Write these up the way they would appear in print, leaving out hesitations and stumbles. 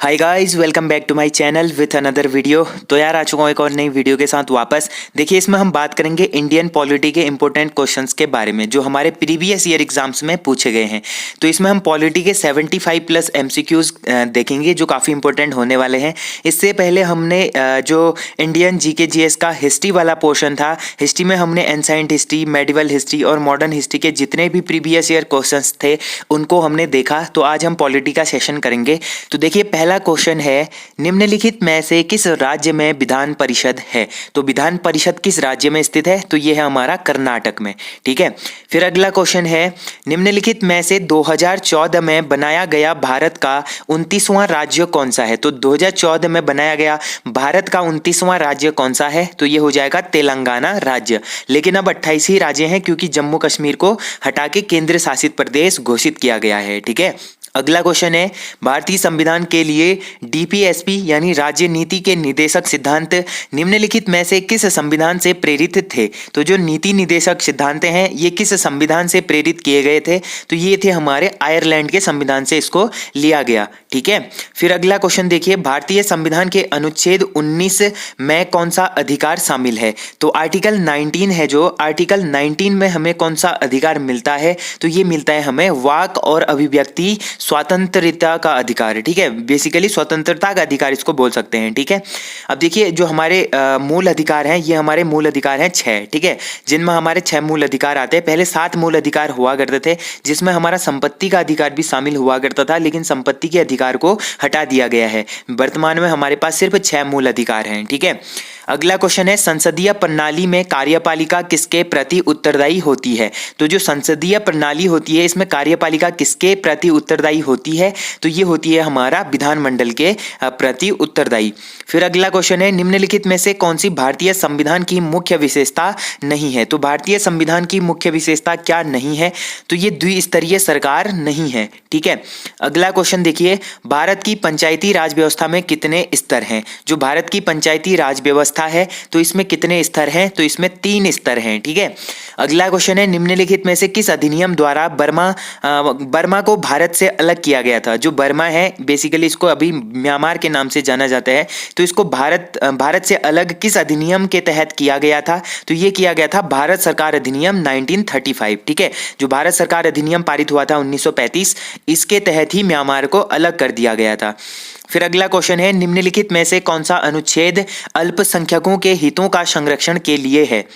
Hi guys, welcome back to my channel with another video. तो यार आ चुका हूँ एक और नई वीडियो के साथ वापस। देखिए, इसमें हम बात करेंगे इंडियन पॉलिटी के इंपॉर्टेंट क्वेश्चंस के बारे में जो हमारे प्रीवियस ईयर एग्जाम्स में पूछे गए हैं। तो इसमें हम पॉलिटी के 75 प्लस एमसीक्यूज देखेंगे जो काफ़ी इंपॉर्टेंट होने वाले हैं। इससे पहले हमने जो इंडियन जीके जीएस का हिस्ट्री वाला पोर्शन था, हिस्ट्री में हमने एंसाइंट हिस्ट्री, मेडिवल हिस्ट्री और मॉडर्न हिस्ट्री के जितने भी प्रीवियस ईयर क्वेश्चंस थे उनको हमने देखा। तो आज हम पॉलिटी का सेशन करेंगे। तो देखिए, पहला क्वेश्चन है, निम्नलिखित में से किस राज्य में विधान परिषद है? तो विधान परिषद किस राज्य में स्थित है? तो ये है हमारा कर्नाटक में। ठीक है। फिर अगला क्वेश्चन है, निम्नलिखित में से 2014 में बनाया गया भारत का 29वां राज्य कौन सा है? तो 2014 में बनाया गया भारत का 29वां राज्य कौन सा है? तो ये हो जाएगा तेलंगाना राज्य। लेकिन अब 28 ही राज्य हैं क्योंकि जम्मू कश्मीर को हटा के केंद्र शासित प्रदेश घोषित किया गया है। ठीक है। अगला क्वेश्चन है, भारतीय संविधान के लिए डीपीएसपी यानी राज्य नीति के निर्देशक सिद्धांत निम्नलिखित में से किस संविधान से प्रेरित थे? तो जो नीति निर्देशक सिद्धांत हैं ये किस संविधान से प्रेरित किए गए थे? तो ये थे हमारे आयरलैंड के संविधान से इसको लिया गया। ठीक है। फिर अगला क्वेश्चन देखिए, भारतीय संविधान के अनुच्छेद 19 में कौन सा अधिकार शामिल है? तो आर्टिकल 19 है, जो आर्टिकल 19 में हमें कौन सा अधिकार मिलता है? तो ये मिलता है हमें वाक और अभिव्यक्ति स्वतंत्रता का अधिकार। ठीक है, बेसिकली स्वतंत्रता का अधिकार इसको बोल सकते हैं। ठीक है। अब देखिए, जो हमारे मूल अधिकार हैं, ये हमारे मूल अधिकार हैं 6। ठीक है, जिनमें हमारे 6 मूल अधिकार आते हैं। पहले 7 मूल अधिकार हुआ करते थे जिसमें हमारा संपत्ति का अधिकार भी शामिल हुआ करता था, लेकिन संपत्ति के अधिकार को हटा दिया गया है। वर्तमान में हमारे पास सिर्फ 6 मूल अधिकार हैं। ठीक है। अगला क्वेश्चन है, संसदीय प्रणाली में कार्यपालिका किसके प्रति उत्तरदायी होती है? तो जो संसदीय प्रणाली होती है इसमें कार्यपालिका किसके प्रति उत्तरदायी होती है? तो ये होती है हमारा विधानमंडल के प्रति उत्तरदायी। फिर अगला क्वेश्चन है, निम्नलिखित में से कौन सी भारतीय संविधान की मुख्य विशेषता नहीं है? तो भारतीय संविधान की मुख्य विशेषता क्या नहीं है? तो ये द्विस्तरीय सरकार नहीं है। ठीक है। अगला क्वेश्चन देखिए, भारत की पंचायती राज व्यवस्था में कितने स्तर हैं? जो भारत की पंचायती राज व्यवस्था है तो इसमें कितने स्तर हैं? तो इसमें 3 स्तर हैं। ठीक है। अगला क्वेश्चन है, निम्नलिखित में से किस अधिनियम द्वारा बर्मा को भारत से अलग किया गया था? जो बर्मा है बेसिकली इसको अभी म्यांमार के नाम से जाना जाता है, तो इसको भारत से अलग किस अधिनियम के तहत किया गया था? तो ये किया गया था भारत सरकार अधिनियम 1935। ठीक है, जो भारत सरकार अधिनियम पारित हुआ था 1935, इसके तहत ही म्यांमार को अलग कर दिया गया था। फिर अगला क्वेश्चन है, निम्नलिखित में से कौन सा अनुच्छेद अल्पसंख्यकों के हितों का संरक्षण के लिए है?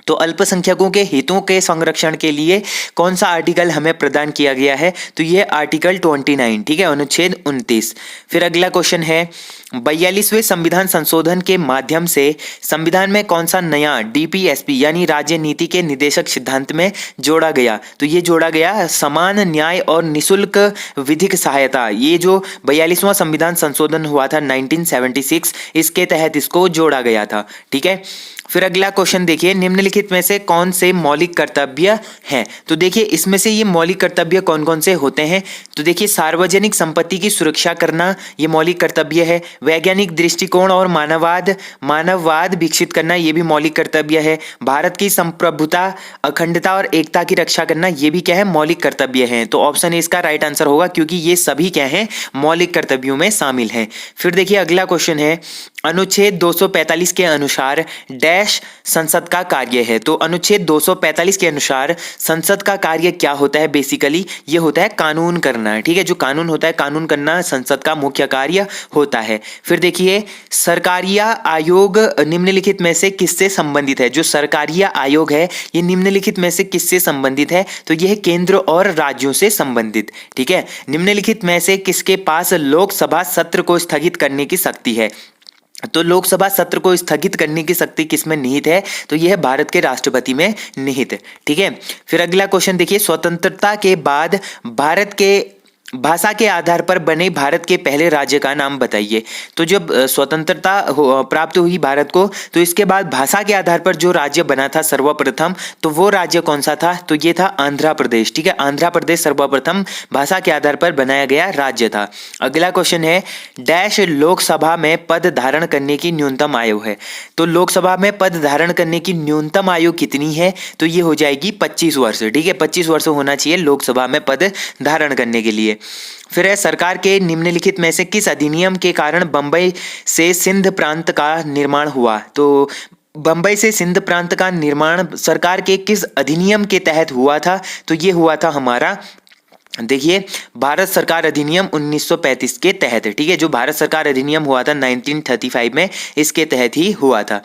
तो अल्पसंख्यकों के हितों के संरक्षण के लिए कौन सा आर्टिकल हमें प्रदान किया गया है? तो ये आर्टिकल 29। ठीक है, अनुच्छेद 29। फिर अगला क्वेश्चन है, 42वें संविधान संशोधन के माध्यम से संविधान में कौन सा नया डीपीएसपी यानी राज्य नीति के निर्देशक सिद्धांत में जोड़ा गया? तो ये जोड़ा गया समान न्याय और निःशुल्क विधिक सहायता। ये जो 42वां संविधान संशोधन हुआ था 1976, इसके तहत इसको जोड़ा गया था। ठीक है। फिर अगला क्वेश्चन देखिए, निम्नलिखित में से कौन से मौलिक कर्तव्य हैं? तो देखिए, इसमें से ये मौलिक कर्तव्य कौन कौन से होते हैं? तो देखिए, सार्वजनिक संपत्ति की सुरक्षा करना ये मौलिक कर्तव्य है। वैज्ञानिक दृष्टिकोण और मानववाद विकसित करना ये भी मौलिक कर्तव्य है। भारत की संप्रभुता, अखंडता और एकता की रक्षा करना ये भी क्या है? मौलिक कर्तव्य है। तो ऑप्शन ए इसका राइट आंसर होगा क्योंकि ये सभी क्या है? मौलिक कर्तव्यों में शामिल हैं। फिर देखिए, अगला क्वेश्चन है, अनुच्छेद 245 के अनुसार डैश संसद का कार्य है? तो अनुच्छेद 245 के अनुसार संसद का कार्य क्या होता है? बेसिकली ये होता है कानून करना। ठीक है, जो कानून होता है, कानून करना संसद का मुख्य कार्य होता है। फिर देखिए, सरकारिया आयोग निम्नलिखित में से किससे संबंधित है? जो सरकारिया आयोग है ये निम्नलिखित में से किससे संबंधित है? तो यह केंद्र और राज्यों से संबंधित। ठीक है। निम्नलिखित में से किसके पास लोकसभा सत्र को स्थगित करने की शक्ति है? तो लोकसभा सत्र को स्थगित करने की शक्ति किसमें निहित है? तो यह भारत के राष्ट्रपति में निहित है। ठीक है। फिर अगला क्वेश्चन देखिए, स्वतंत्रता के बाद भारत के भाषा के आधार पर बने भारत के पहले राज्य का नाम बताइए। तो जब स्वतंत्रता प्राप्त हुई भारत को, तो इसके बाद भाषा के आधार पर जो राज्य बना था सर्वप्रथम, तो वो राज्य कौन सा था? तो ये था आंध्र प्रदेश। ठीक है, आंध्र प्रदेश सर्वप्रथम भाषा के आधार पर बनाया गया राज्य था। अगला क्वेश्चन है, डैश लोकसभा में पद धारण करने की न्यूनतम आयु है? तो लोकसभा में पद धारण करने की न्यूनतम आयु कितनी है? तो ये हो जाएगी 25 वर्ष। ठीक है, 25 वर्ष होना चाहिए लोकसभा में पद धारण करने के लिए। फिर है सरकार के निम्नलिखित में से किस अधिनियम के कारण बंबई से सिंध प्रांत का निर्माण हुआ। तो बंबई से सिंध प्रांत का निर्माण सरकार के किस अधिनियम के तहत हुआ था। तो ये हुआ था हमारा, देखिए, भारत सरकार अधिनियम 1935 के तहत, ठीक है, जो भारत सरकार अधिनियम हुआ था 1935 में, इसके तहत ही हुआ था।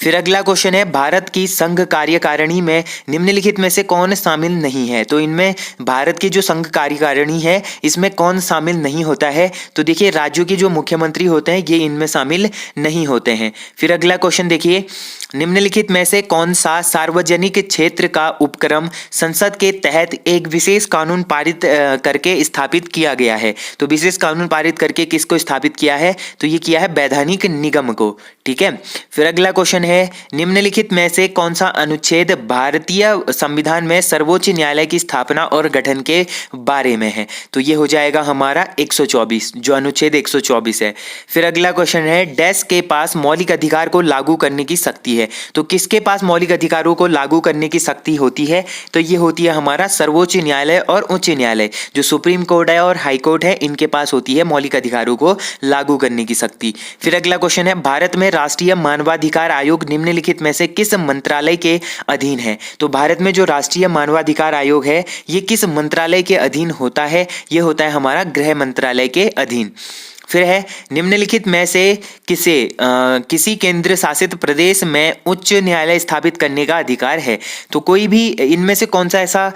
फिर अगला क्वेश्चन है, भारत की संघ कार्यकारिणी में निम्नलिखित में से कौन शामिल नहीं है। तो इनमें भारत की जो संघ कार्यकारिणी है इसमें कौन शामिल नहीं होता है। तो देखिए, राज्यों के जो मुख्यमंत्री होते हैं ये इनमें शामिल नहीं होते हैं। फिर अगला क्वेश्चन देखिए, निम्नलिखित में से कौन सा सार्वजनिक क्षेत्र का उपक्रम संसद के तहत एक विशेष कानून पारित करके स्थापित किया गया है। तो विशेष कानून पारित करके किसको स्थापित किया है। तो ये किया है वैधानिक निगम को, ठीक है। फिर अगला क्वेश्चन है, निम्नलिखित में से कौन सा अनुच्छेद भारतीय संविधान में सर्वोच्च न्यायालय की स्थापना और गठन के बारे में है। तो ये हो जाएगा हमारा 124, जो अनुच्छेद 124 है। फिर अगला क्वेश्चन है, डैश के पास मौलिक अधिकार को लागू करने की शक्ति है। तो किसके पास मौलिक अधिकारों को लागू करने की शक्ति होती है। तो ये होती है हमारा सर्वोच्च न्यायालय और उच्च न्यायालय, जो सुप्रीम कोर्ट है और हाई कोर्ट है, इनके पास होती है मौलिक अधिकारों को लागू करने की शक्ति। फिर अगला क्वेश्चन है, भारत में राष्ट्रीय मानवाधिकार आयोग निम्नलिखित में से किस मंत्रालय के अधीन है। तो भारत में जो राष्ट्रीय मानवाधिकार आयोग है ये किस मंत्रालय के अधीन होता है। ये होता है हमारा गृह मंत्रालय के अधीन। फिर है, निम्नलिखित में से किसी केंद्र शासित प्रदेश में उच्च न्यायालय स्थापित करने का अधिकार है। तो कोई भी इनमें से कौन सा ऐसा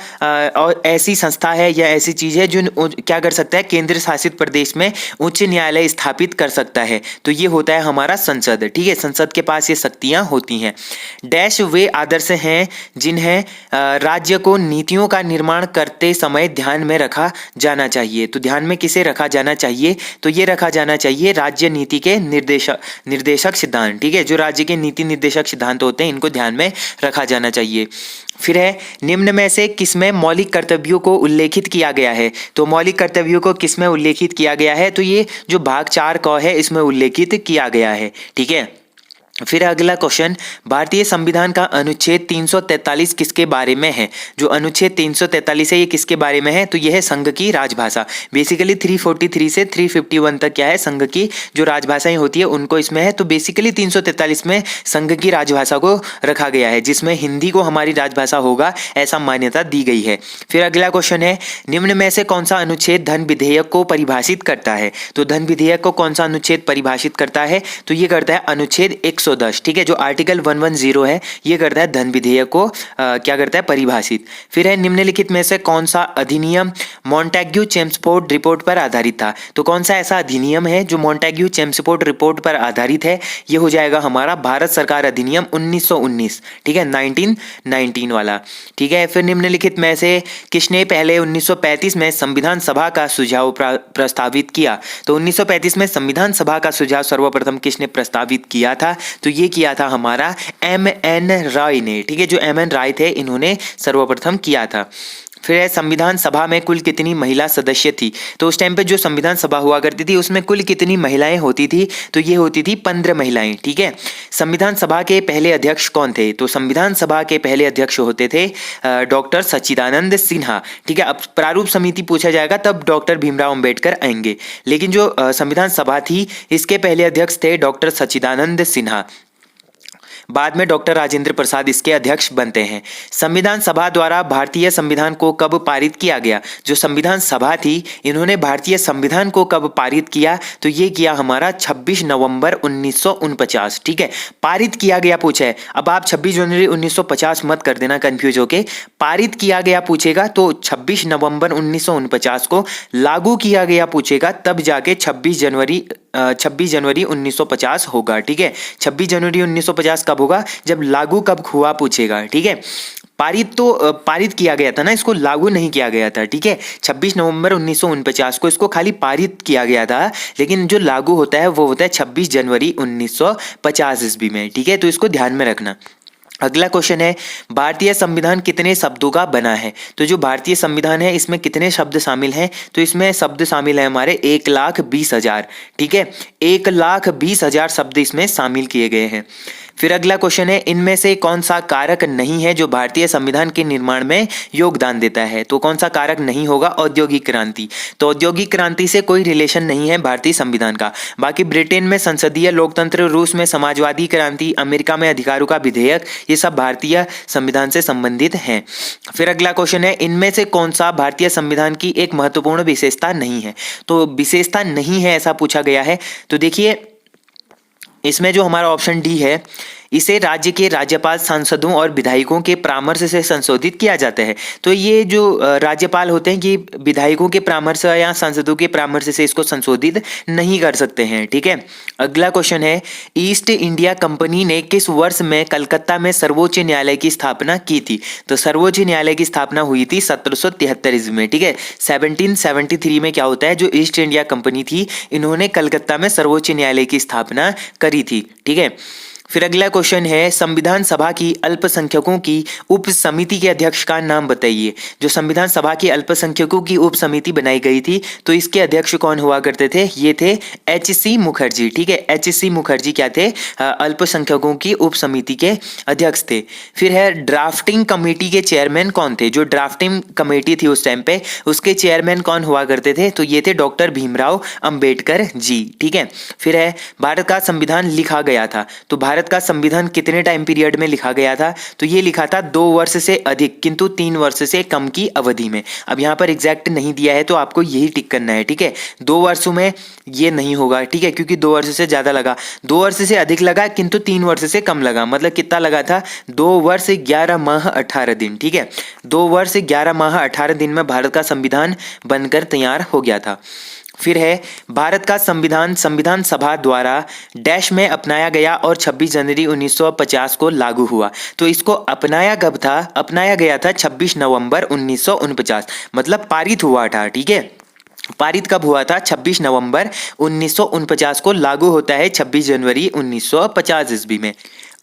और ऐसी संस्था है या ऐसी चीज है जो क्या कर सकता है, केंद्र शासित प्रदेश में उच्च न्यायालय स्थापित कर सकता है। तो ये होता है हमारा संसद, ठीक है। संसद के पास ये शक्तियां होती हैं। डैश वे आदर्श हैं जिन्हें राज्य को नीतियों का निर्माण करते समय ध्यान में रखा जाना चाहिए। तो ध्यान में किसे रखा जाना चाहिए। तो ये रखा जाना चाहिए राज्य नीति के निर्देशक सिद्धांत, ठीक है। जो राज्य के नीति निर्देशक सिद्धांत होते हैं इनको ध्यान में रखा जाना चाहिए। फिर है, निम्न में से किसमें मौलिक कर्तव्यों को उल्लेखित किया गया है। तो मौलिक कर्तव्यों को किसमें उल्लेखित किया गया है। तो ये जो भाग 4 क है इसमें उल्लेखित किया गया है, ठीक है। फिर अगला क्वेश्चन, भारतीय संविधान का अनुच्छेद 343 किसके बारे में है। जो अनुच्छेद 343 है ये किसके बारे में है। तो यह है संघ की राजभाषा। बेसिकली 343 से 351 तक क्या है, संघ की जो राजभाषाएं होती है उनको इसमें है। तो बेसिकली 343 में संघ की राजभाषा को रखा गया है, जिसमें हिंदी को हमारी राजभाषा होगा ऐसा मान्यता दी गई है। फिर अगला क्वेश्चन है, निम्न में से कौन सा अनुच्छेद धन विधेयक को परिभाषित करता है। तो धन विधेयक को कौन सा अनुच्छेद परिभाषित करता है। तो ये करता है अनुच्छेद 110, ठीक है। जो आर्टिकल 110 है ये करता है धन विधेयक को क्या करता है, परिभाषित। फिर है, निम्नलिखित में से कौन सा अधिनियम मॉन्टेग्यू चेम्सफोर्ड रिपोर्ट पर आधारित था। तो कौन सा ऐसा अधिनियम है जो मॉन्टेग्यू चेम्सफोर्ड रिपोर्ट पर आधारित है। ये हो जाएगा हमारा भारत सरकार अधिनियम 1919, ठीक है, 1919 वाला, ठीक है। फिर निम्नलिखित में से किसने पहले 1935 में संविधान सभा का सुझाव प्रस्तावित किया। तो 1935 में संविधान सभा का सुझाव सर्वप्रथम किसने प्रस्तावित किया था। तो ये किया था हमारा M.N. रॉय ने, ठीक है। जो M.N. रॉय थे इन्होंने सर्वप्रथम किया था। फिर संविधान सभा में कुल कितनी महिला सदस्य थी। तो उस टाइम पे जो संविधान सभा हुआ करती थी उसमें कुल कितनी महिलाएं होती थी। तो ये होती थी 15 महिलाएं, ठीक है। संविधान सभा के पहले अध्यक्ष कौन थे। तो संविधान सभा के पहले अध्यक्ष होते थे डॉक्टर सच्चिदानंद सिन्हा, ठीक है। अब प्रारूप समिति पूछा जाएगा तब डॉक्टर भीमराव अंबेडकर आएंगे, लेकिन जो संविधान सभा थी इसके पहले अध्यक्ष थे डॉक्टर सच्चिदानंद सिन्हा। बाद में डॉक्टर राजेंद्र प्रसाद इसके अध्यक्ष बनते हैं। संविधान सभा द्वारा भारतीय संविधान को कब पारित किया गया। जो संविधान सभा थी इन्होंने भारतीय संविधान को कब पारित किया। तो ये किया हमारा 26 नवंबर 1949, ठीक है। पारित किया गया पूछा है, अब आप 26 जनवरी 1950 मत कर देना कंफ्यूज होके। पारित किया गया पूछेगा तो 26 नवंबर 1949 को, लागू किया गया पूछेगा तब जाके 26 जनवरी 1950 होगा, ठीक है। 26 जनवरी 1950 कब होगा, जब लागू कब हुआ पूछेगा, ठीक है। पारित किया गया था ना, इसको लागू नहीं किया गया था, ठीक है। 26 नवंबर 1949 को इसको खाली पारित किया गया था, लेकिन जो लागू होता है वो होता है 26 जनवरी 1950 ईस्वी में, ठीक है। तो इसको ध्यान में रखना। अगला क्वेश्चन है, भारतीय संविधान कितने शब्दों का बना है। तो जो भारतीय संविधान है इसमें कितने शब्द शामिल हैं। तो इसमें शब्द शामिल है हमारे 1,20,000, ठीक है। 1,20,000 शब्द इसमें शामिल किए गए हैं। फिर अगला क्वेश्चन है, इनमें से कौन सा कारक नहीं है जो भारतीय संविधान के निर्माण में योगदान देता है? तो कौन सा कारक नहीं होगा? औद्योगिक क्रांति। तो औद्योगिक क्रांति से कोई रिलेशन नहीं है भारतीय संविधान का। बाकी ब्रिटेन में संसदीय लोकतंत्र, रूस में समाजवादी क्रांति, अमेरिका में अधिकारों का विधेयक, ये सब भारतीय संविधान से संबंधित हैं। फिर अगला क्वेश्चन है, इनमें से कौन सा भारतीय संविधान की एक महत्वपूर्ण विशेषता नहीं है? तो विशेषता नहीं है ऐसा पूछा गया है। तो देखिए इसमें जो हमारा ऑप्शन डी है, इसे राज्य के राज्यपाल, सांसदों और विधायकों के परामर्श से संशोधित किया जाता है। तो ये जो राज्यपाल होते हैं, ये विधायकों के परामर्श या सांसदों के परामर्श से इसको संशोधित नहीं कर सकते हैं। ठीक है। अगला क्वेश्चन है, ईस्ट इंडिया कंपनी ने किस वर्ष में कलकत्ता में सर्वोच्च न्यायालय की स्थापना की थी? तो सर्वोच्च न्यायालय की स्थापना हुई थी 1773 ईस्वी में। ठीक है। 1773 में क्या होता है, जो ईस्ट इंडिया कंपनी थी, इन्होंने कलकत्ता में सर्वोच्च न्यायालय की स्थापना करी थी। ठीक है। फिर अगला क्वेश्चन है, संविधान सभा की अल्पसंख्यकों की उप समिति के अध्यक्ष का नाम बताइए। जो संविधान सभा की अल्पसंख्यकों की उप समिति बनाई गई थी, तो इसके अध्यक्ष कौन हुआ करते थे? ये थे एच.सी. मुखर्जी। ठीक है। एच.सी. मुखर्जी क्या थे? अल्पसंख्यकों की उप समिति के अध्यक्ष थे। फिर है, ड्राफ्टिंग कमेटी के चेयरमैन कौन थे? जो ड्राफ्टिंग कमेटी थी उस टाइम पे, उसके चेयरमैन कौन हुआ करते थे? तो ये थे डॉक्टर भीमराव अंबेडकर जी। ठीक है। फिर है, भारत का संविधान लिखा गया था, तो भारत का संविधान कितने टाइम पीरियड में लिखा गया था? तो ये लिखा था 2 वर्ष से अधिक किंतु 3 वर्ष से कम की अवधि में। अब यहाँ पर एग्जैक्ट नहीं दिया है, तो आपको यही टिक करना है। ठीक है। 2 वर्षों में ये नहीं होगा। ठीक है, क्योंकि 2 वर्ष से ज्यादा लगा, 2 वर्ष से अधिक लगा किंतु 3 वर्ष से कम लगा। मतलब कितना लगा था? 2 वर्ष 11 माह 18 दिन। ठीक है। 2 वर्ष 11 माह 18 दिन में भारत का संविधान बनकर तैयार हो गया था। फिर है, भारत का संविधान संविधान सभा द्वारा डैश में अपनाया गया और 26 जनवरी 1950 को लागू हुआ। तो इसको अपनाया कब था? अपनाया गया था 26 नवंबर 1949, मतलब पारित हुआ था। ठीक है। पारित कब हुआ था? 26 नवंबर 1949 को, लागू होता है 26 जनवरी 1950 ईस्वी में।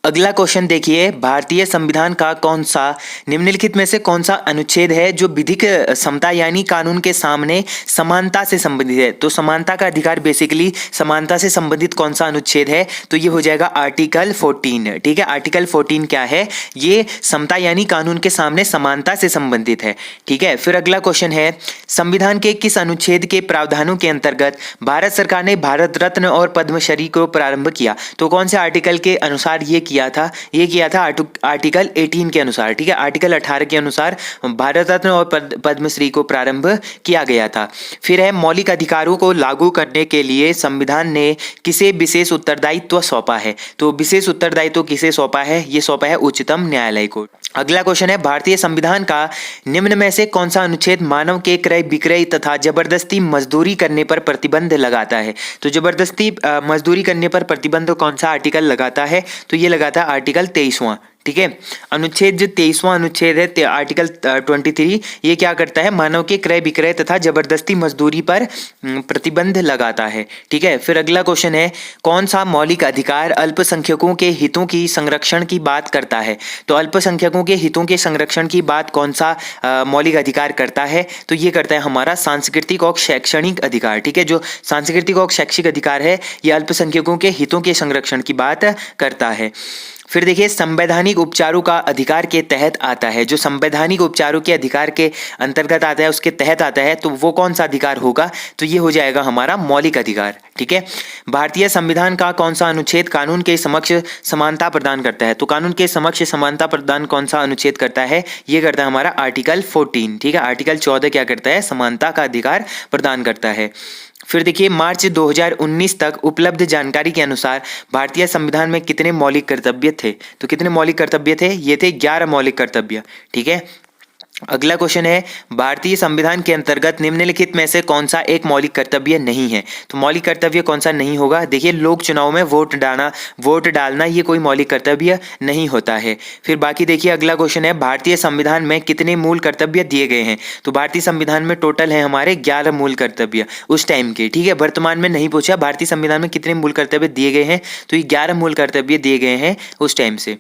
अगला क्वेश्चन देखिए, भारतीय संविधान का कौन सा निम्नलिखित में से कौन सा अनुच्छेद है जो विधिक समता यानी कानून के सामने समानता से संबंधित है? तो समानता का अधिकार बेसिकली समानता से संबंधित कौन सा अनुच्छेद है? तो ये हो जाएगा आर्टिकल 14। ठीक है। आर्टिकल 14 क्या है? ये समता यानी कानून के सामने समानता से संबंधित है। ठीक है। फिर अगला क्वेश्चन है, संविधान के किस अनुच्छेद के प्रावधानों के अंतर्गत भारत सरकार ने भारत रत्न और पद्मश्री को प्रारंभ किया? तो कौन से आर्टिकल के अनुसार ये किया था? ये किया था आर्टिकल 18 के अनुसार। ठीक है। आर्टिकल 18 के अनुसार भारत रत्न और पद्मश्री को प्रारंभ किया गया था। फिर है, मौलिक अधिकारों को लागू करने के लिए संविधान ने किसे विशेष उत्तरदायित्व सौंपा है? तो विशेष उत्तरदायित्व किसे सौंपा है? ये सौंपा है उच्चतम न्यायालय को। अगला क्वेश्चन है, भारतीय संविधान का निम्न में से कौन सा अनुच्छेद मानव के क्रय विक्रय तथा जबरदस्ती मजदूरी करने पर प्रतिबंध लगाता है? तो जबरदस्ती मजदूरी करने पर प्रतिबंध कौन सा आर्टिकल लगाता है? तो ये लगाता है आर्टिकल 23वां। ठीक है। अनुच्छेद जो 23वां अनुच्छेद है आर्टिकल 23, ये क्या करता है? मानव के क्रय विक्रय तथा जबरदस्ती मजदूरी पर प्रतिबंध लगाता है। ठीक है। फिर अगला क्वेश्चन है, कौन सा मौलिक अधिकार अल्पसंख्यकों के हितों की संरक्षण की बात करता है? तो अल्पसंख्यकों के हितों के संरक्षण की बात कौन सा मौलिक अधिकार करता है? तो ये करता है हमारा सांस्कृतिक और शैक्षणिक अधिकार। ठीक है। जो सांस्कृतिक और शैक्षिक अधिकार है, ये अल्पसंख्यकों के हितों के संरक्षण की बात करता है। फिर देखिए, संवैधानिक उपचारों का अधिकार के तहत आता है। जो संवैधानिक उपचारों के अधिकार के अंतर्गत आता है, उसके तहत आता है, तो वो कौन सा अधिकार होगा? तो ये हो जाएगा हमारा मौलिक अधिकार। ठीक है। भारतीय संविधान का कौन सा अनुच्छेद कानून के समक्ष समानता प्रदान करता है? तो कानून के समक्ष समानता प्रदान कौन सा अनुच्छेद करता है? ये करता है हमारा आर्टिकल 14। ठीक है। आर्टिकल 14 क्या करता है? समानता का अधिकार प्रदान करता है। फिर देखिए, मार्च 2019 तक उपलब्ध जानकारी के अनुसार भारतीय संविधान में कितने मौलिक कर्तव्य थे? तो कितने मौलिक कर्तव्य थे? ये थे 11 मौलिक कर्तव्य। ठीक है। अगला क्वेश्चन है, भारतीय संविधान के अंतर्गत निम्नलिखित में से कौन सा एक मौलिक कर्तव्य नहीं है? तो मौलिक कर्तव्य कौन सा नहीं होगा? देखिए, लोक चुनाव में वोट डालना ये कोई मौलिक कर्तव्य नहीं होता है। फिर बाकी देखिए, अगला क्वेश्चन है, भारतीय संविधान में कितने मूल कर्तव्य दिए गए हैं? तो भारतीय संविधान में टोटल है हमारे 11 मूल कर्तव्य उस टाइम के। ठीक है। वर्तमान में नहीं पूछा भारतीय संविधान में कितने मूल कर्तव्य दिए गए हैं, तो ये 11 मूल कर्तव्य दिए गए हैं उस टाइम से।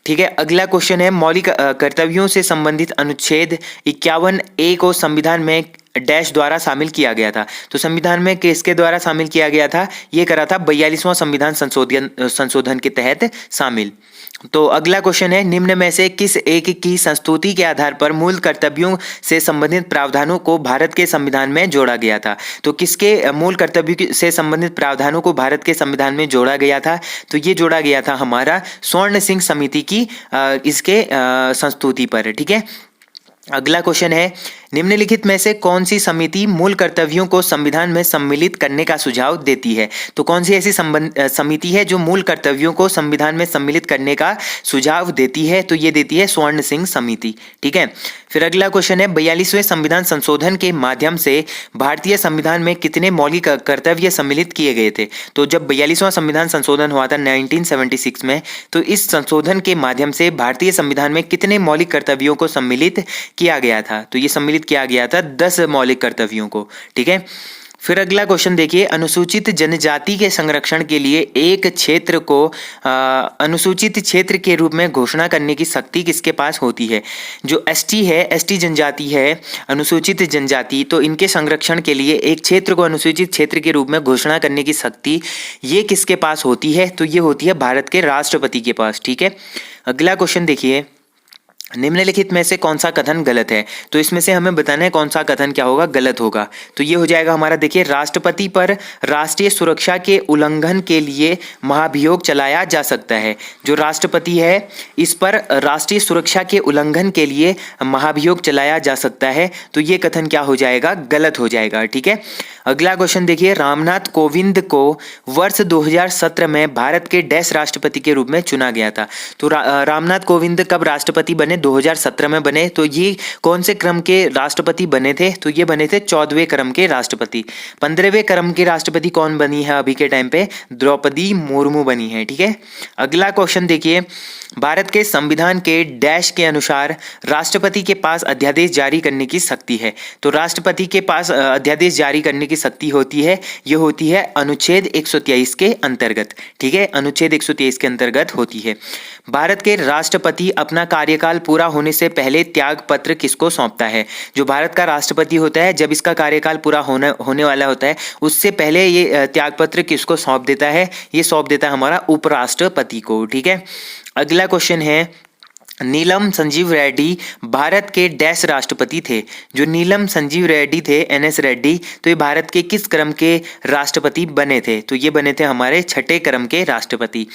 ठीक है। अगला क्वेश्चन है, मौलिक कर्तव्यों से संबंधित अनुच्छेद 51A को संविधान में डैश द्वारा शामिल किया गया था। तो संविधान में किसके द्वारा शामिल किया गया था? ये करा था 42वां संविधान संशोधन के तहत शामिल। तो अगला क्वेश्चन है, निम्न में से किस एक की संस्तुति के आधार पर मूल कर्तव्यों से संबंधित प्रावधानों को भारत के संविधान में जोड़ा गया था? तो किसके मूल कर्तव्यों से संबंधित प्रावधानों को भारत के संविधान में जोड़ा गया था? तो ये जोड़ा गया था हमारा स्वर्ण सिंह समिति की इसके संस्तुति पर। ठीक है। अगला क्वेश्चन है, निम्नलिखित में से कौन सी समिति मूल कर्तव्यों को संविधान में सम्मिलित करने का सुझाव देती है? तो कौन सी ऐसी समिति है जो मूल कर्तव्यों को संविधान में सम्मिलित करने का सुझाव देती है? तो ये देती है स्वर्ण सिंह समिति। ठीक है। फिर अगला क्वेश्चन है, 42वें संविधान संशोधन के माध्यम से भारतीय संविधान में कितने मौलिक कर्तव्य सम्मिलित किए गए थे? तो जब 42वां संविधान संशोधन हुआ था 1976 में, तो इस संशोधन के माध्यम से भारतीय संविधान में कितने मौलिक कर्तव्यों को सम्मिलित किया गया था? तो ये सम्मिलित किया गया था 10 मौलिक कर्तव्यों को। ठीक है। फिर अगला क्वेश्चन देखिए, अनुसूचित जनजाति के संरक्षण के लिए एक क्षेत्र को अनुसूचित क्षेत्र के रूप में घोषणा करने की शक्ति किसके पास होती है? जो एसटी है, एसटी जनजाति है, अनुसूचित जनजाति, तो इनके संरक्षण के लिए एक क्षेत्र को अनुसूचित क्षेत्र के रूप में घोषणा करने की शक्ति ये किसके पास होती है? तो ये होती है भारत के राष्ट्रपति के पास। ठीक है। अगला क्वेश्चन देखिए, निम्नलिखित में से कौन सा कथन गलत है? तो इसमें से हमें बताना है कौन सा कथन क्या होगा, गलत होगा। तो ये हो जाएगा हमारा, देखिए, राष्ट्रपति पर राष्ट्रीय सुरक्षा के उल्लंघन के लिए महाभियोग चलाया जा सकता है। जो राष्ट्रपति है इस पर राष्ट्रीय सुरक्षा के उल्लंघन के लिए महाभियोग चलाया जा सकता है। तो ये कथन क्या हो जाएगा, गलत हो जाएगा। ठीक है। अगला क्वेश्चन देखिए, रामनाथ कोविंद को वर्ष 2017 में भारत के डैश राष्ट्रपति के रूप में चुना गया था। तो रामनाथ कोविंद कब राष्ट्रपति बने? 2017 में बने। तो ये कौन से क्रम के राष्ट्रपति बने थे? तो ये बने थे 14वें क्रम के राष्ट्रपति। 15वें क्रम के राष्ट्रपति कौन बनी है अभी के टाइम पे? द्रौपदी मुर्मू बनी है। ठीक है। अगला क्वेश्चन देखिए, भारत के संविधान के डैश के अनुसार राष्ट्रपति के पास अध्यादेश जारी करने की शक्ति है। तो राष्ट्रपति के पास अध्यादेश जारी करने की शक्ति होती है, ये होती है अनुच्छेद 123 के अंतर्गत। ठीक है। अनुच्छेद 123 के अंतर्गत होती है। भारत के राष्ट्रपति अपना कार्यकाल पूरा होने से पहले त्याग पत्र किसको सौंपता है? जो भारत का राष्ट्रपति होता है, जब इसका कार्यकाल पूरा होने वाला होता है, उससे पहले ये त्याग पत्र किसको सौंप देता है? ये सौंप देता है हमारा उपराष्ट्रपति को। ठीक है। अगला क्वेश्चन है, नीलम संजीव रेड्डी भारत के डैश राष्ट्रपति थे? जो नीलम संजीव रेड्डी थे, NS रेड्डी, तो ये भारत के किस क्रम के राष्ट्रपति बने थे? तो ये बने थे हमारे 6ठे क्रम के राष्ट्रपति।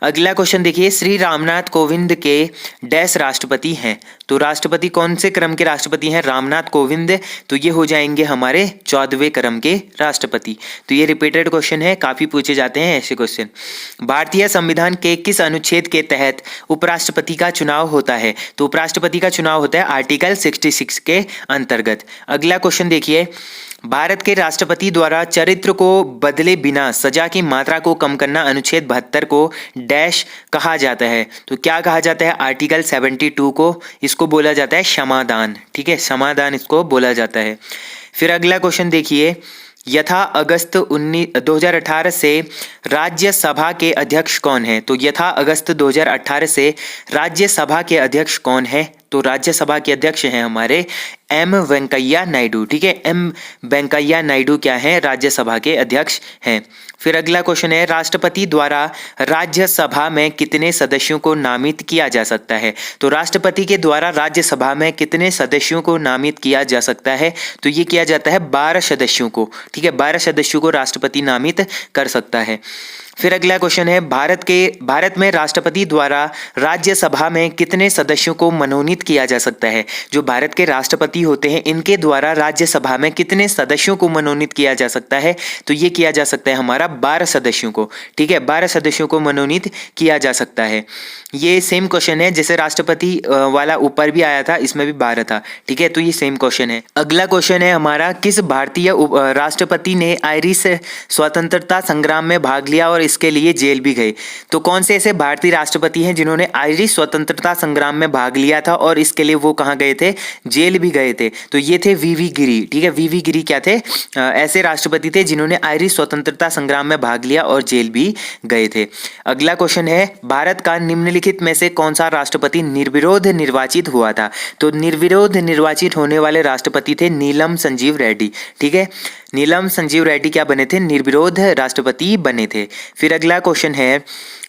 अगला क्वेश्चन देखिए, श्री रामनाथ कोविंद के डैश राष्ट्रपति हैं? तो राष्ट्रपति कौन से क्रम के राष्ट्रपति हैं? रामनाथ कोविंद। तो ये हो जाएंगे हमारे 14वें क्रम के राष्ट्रपति। तो ये रिपीटेड क्वेश्चन है, काफी पूछे जाते हैं ऐसे क्वेश्चन। भारतीय संविधान के किस अनुच्छेद के तहत उपराष्ट्रपति का चुनाव होता है? तो उपराष्ट्रपति का चुनाव होता है आर्टिकल 66 के अंतर्गत। अगला क्वेश्चन देखिए, भारत के राष्ट्रपति द्वारा चरित्र को बदले बिना सजा की मात्रा को कम करना अनुच्छेद 72 को डैश कहा जाता है? तो क्या कहा जाता है? आर्टिकल 72 को इसको बोला जाता है क्षमादान। ठीक है। क्षमादान इसको बोला जाता है। फिर अगला क्वेश्चन देखिए, यथा अगस्त 2018 से राज्यसभा के अध्यक्ष कौन है? तो यथा अगस्त 2018 से राज्यसभा के अध्यक्ष कौन है? तो राज्यसभा के अध्यक्ष हैं हमारे M वेंकैया नायडू। ठीक है। M वेंकैया नायडू क्या है? राज्यसभा के अध्यक्ष हैं। फिर अगला क्वेश्चन है, राष्ट्रपति द्वारा राज्यसभा में कितने सदस्यों को नामित किया जा सकता है? तो राष्ट्रपति के द्वारा राज्यसभा में कितने सदस्यों को नामित किया जा सकता है? तो ये किया जाता है 12 सदस्यों को। ठीक है। 12 सदस्यों को राष्ट्रपति नामित कर सकता है। फिर अगला क्वेश्चन है, भारत में राष्ट्रपति द्वारा राज्यसभा में कितने सदस्यों को मनोनीत किया जा सकता है? जो भारत के राष्ट्रपति होते हैं, इनके द्वारा राज्यसभा में कितने सदस्यों को मनोनीत किया जा सकता है? तो ये किया जा सकता है हमारा 12 सदस्यों को। ठीक है। 12 सदस्यों को मनोनीत किया जा सकता है। ये सेम क्वेश्चन है, जैसे राष्ट्रपति वाला ऊपर भी आया था, इसमें भी 12 था। ठीक है। तो ये सेम क्वेश्चन है। अगला क्वेश्चन है हमारा, किस भारतीय राष्ट्रपति ने आयरिश स्वतंत्रता संग्राम में भाग लिया और इसके लिए जेल भी गए। तो कौन से ऐसे भारतीय राष्ट्रपति हैं जिन्होंने आयरिश स्वतंत्रता संग्राम में भाग लिया था और इसके लिए वो कहाँ गए थे, जेल भी गए थे। तो ये थे वीवी गिरी। ठीक है, वीवी गिरी क्या थे, ऐसे राष्ट्रपति थे जिन्होंने आयरिश स्वतंत्रता संग्राम में भाग लिया और जेल भी गए थे। अगला क्वेश्चन है, भारत का निम्नलिखित में से कौन सा राष्ट्रपति निर्विरोध निर्वाचित हुआ था। तो निर्विरोध निर्वाचित होने वाले राष्ट्रपति थे नीलम संजीव रेड्डी। ठीक है, नीलम संजीव रेड्डी क्या बने थे, निर्विरोध राष्ट्रपति बने थे। फिर अगला क्वेश्चन है,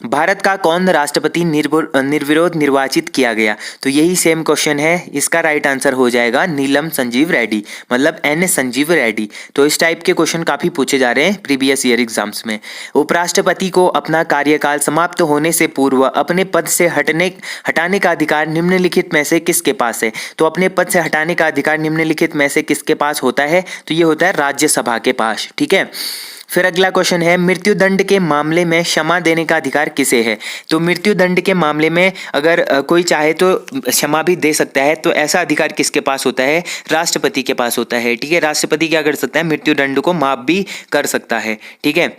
भारत का कौन राष्ट्रपति निर्विरोध निर्वाचित किया गया। तो यही सेम क्वेश्चन है, इसका राइट आंसर हो जाएगा नीलम संजीव रेड्डी, मतलब एन संजीव रेड्डी। तो इस टाइप के क्वेश्चन काफी पूछे जा रहे हैं प्रीवियस ईयर एग्जाम्स में। उपराष्ट्रपति को अपना कार्यकाल समाप्त होने से पूर्व अपने पद से हटाने का अधिकार निम्नलिखित में से किसके पास है। तो अपने पद से हटाने का अधिकार निम्नलिखित में से किसके पास होता है, तो ये होता है राज्यसभा के पास। ठीक है, फिर अगला क्वेश्चन है, मृत्यु दंड के मामले में क्षमा देने का अधिकार किसे है। तो मृत्यु दंड के मामले में अगर कोई चाहे तो क्षमा भी दे सकता है, तो ऐसा अधिकार किसके पास होता है, राष्ट्रपति के पास होता है। ठीक है, राष्ट्रपति क्या कर सकता है, मृत्यु दंड को माफ भी कर सकता है। ठीक है,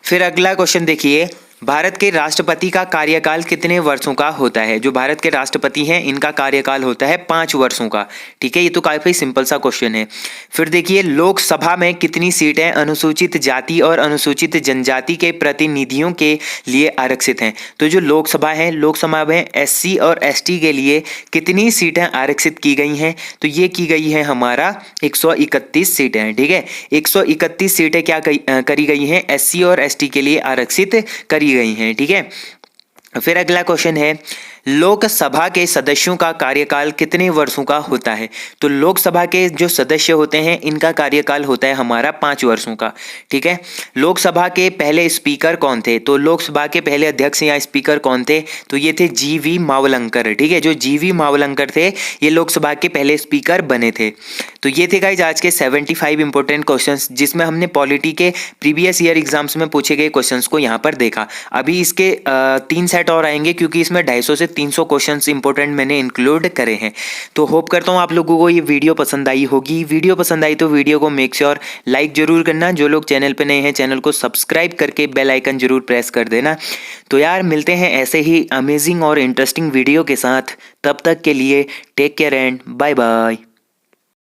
फिर अगला क्वेश्चन देखिए, भारत के राष्ट्रपति का कार्यकाल कितने वर्षों का होता है। जो भारत के राष्ट्रपति हैं इनका कार्यकाल होता है 5 वर्षों का। ठीक है, ये तो काफी सिंपल सा क्वेश्चन है। फिर देखिए, लोकसभा में कितनी सीटें अनुसूचित जाति और अनुसूचित जनजाति के प्रतिनिधियों के लिए आरक्षित हैं। तो जो लोकसभा है, लोकसभा में SC और ST के लिए कितनी सीटें आरक्षित की गई हैं, तो ये की गई है हमारा 131 सीटें। ठीक है, 131 सीटें क्या करी गई हैं, SC और ST के लिए आरक्षित करी गई हैं। ठीक है, फिर अगला क्वेश्चन है, लोकसभा के सदस्यों का कार्यकाल कितने वर्षों का होता है। तो लोकसभा के जो सदस्य होते हैं इनका कार्यकाल होता है हमारा 5 वर्षों का। ठीक है, लोकसभा के पहले स्पीकर कौन थे। तो लोकसभा के पहले अध्यक्ष या स्पीकर कौन थे, तो ये थे GV मावलंकर। ठीक है, जो GV मावलंकर थे ये लोकसभा के पहले स्पीकर बने थे। तो ये थे गाइस आज के 75 इंपॉर्टेंट क्वेश्चंस, जिसमें हमने पॉलिटी के प्रीवियस ईयर एग्जाम्स में पूछे गए क्वेश्चंस को यहाँ पर देखा। अभी इसके 3 सेट और आएंगे, क्योंकि इसमें 250 से 300 क्वेश्चंस इंपॉर्टेंट मैंने इंक्लूड करे हैं। तो होप करता हूँ आप लोगों को ये वीडियो पसंद आई होगी। वीडियो पसंद आई तो वीडियो को मेक श्योर लाइक जरूर करना। जो लोग चैनल पे नए हैं चैनल को सब्सक्राइब करके बेल आइकन जरूर प्रेस कर देना। तो यार मिलते हैं ऐसे ही अमेजिंग और इंटरेस्टिंग वीडियो के साथ। तब तक के लिए take care and bye bye.